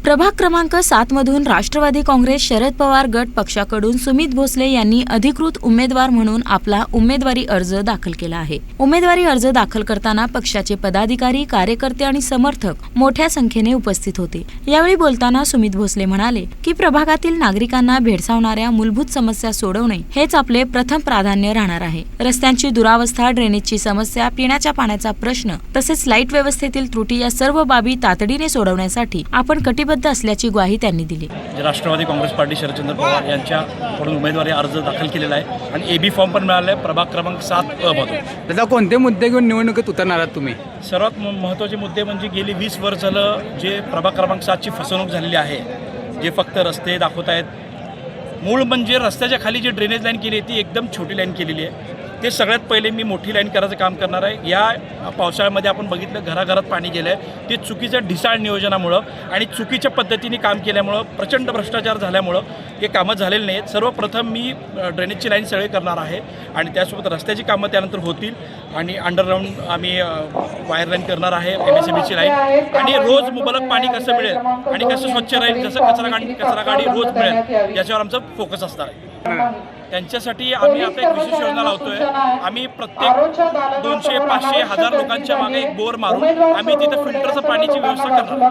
प्रभाग क्रमांक 7 मधून राष्ट्रवादी काँग्रेस शरद पवार गट पक्षाकडून सुमित भोसले यांनी अधिकृत उमेदवार म्हणून आपला उमेदवारी अर्ज दाखल केला आहे। उमेदवारी अर्ज दाखल करताना पक्षाचे पदाधिकारी, कार्यकर्ते आणि समर्थक मोठ्या संख्येने उपस्थित होते। यावेळी बोलताना सुमित भोसले म्हणाले की प्रभागातील नागरिकांना भेडसावणाऱ्या मूलभूत समस्या सोडवणे हेच आपले प्रथम प्राधान्य राहणार आहे। रस्त्यांची दुरावस्था, ड्रेनेजची समस्या, पिण्याच्या पाण्याचा प्रश्न तसेच लाईट व्यवस्थेतील त्रुटी या सर्व बाबी तातडीने सोडवण्यासाठी आपण कटिबद्ध असल्याची ग्वाही त्यांनी दिली। राष्ट्रवादी काँग्रेस पार्टी शरदचंद्र पवार यांच्याकडून उमेदवारी अर्ज दाखल केलेला आहे आणि एबी फॉर्म पण मिळाला आहे प्रभाग क्रमांक 7 अ मधून। त्याचा कोणते मुद्दे घेऊन निवडणुकीत उतरणार आहात तुम्ही? सर्वात महत्त्वाचे मुद्दे म्हणजे गेली 20 वर्ष झालं जे प्रभाग क्रमांक 7ची फसवणूक झालेली आहे, जे फक्त रस्ते दाखवत आहेत। मूळ म्हणजे रस्त्याच्या खाली जी ड्रेनेज लाईन केली आहे ती एकदम छोटी लाईन केलेली आहे। ते सगळ्यात पहिले मी मोठी लाईन करायचं काम करणार आहे। या पावसाळ्यामध्ये आपण बघितलं घराघरात पाणी गेलं आहे, ते चुकीच्या ढिसाळ नियोजनामुळं आणि चुकीच्या पद्धतीने काम केल्यामुळं, प्रचंड भ्रष्टाचार झाल्यामुळं हे कामं झालेली नाहीत। सर्वप्रथम मी ड्रेनेजची लाईन सगळे करणार आहे आणि त्यासोबत रस्त्याची कामं त्यानंतर होतील आणि अंडरग्राऊंड आम्ही वायर लाईन करणार आहे, MSEBची लाईन। आणि रोज मुबलक पाणी कसं मिळेल आणि कसं स्वच्छ राहील, जसं कचरा गाडी रोज मिळेल याच्यावर आमचं फोकस असणार आहे। त्यांच्यासाठी आम्ही आता एक विशेष योजना लावतोय। आम्ही प्रत्येक 200, 500, 1000 लोकांच्या मागे एक बोर मारून आम्ही तिथे फिल्टरचं पाण्याची व्यवस्था करणार।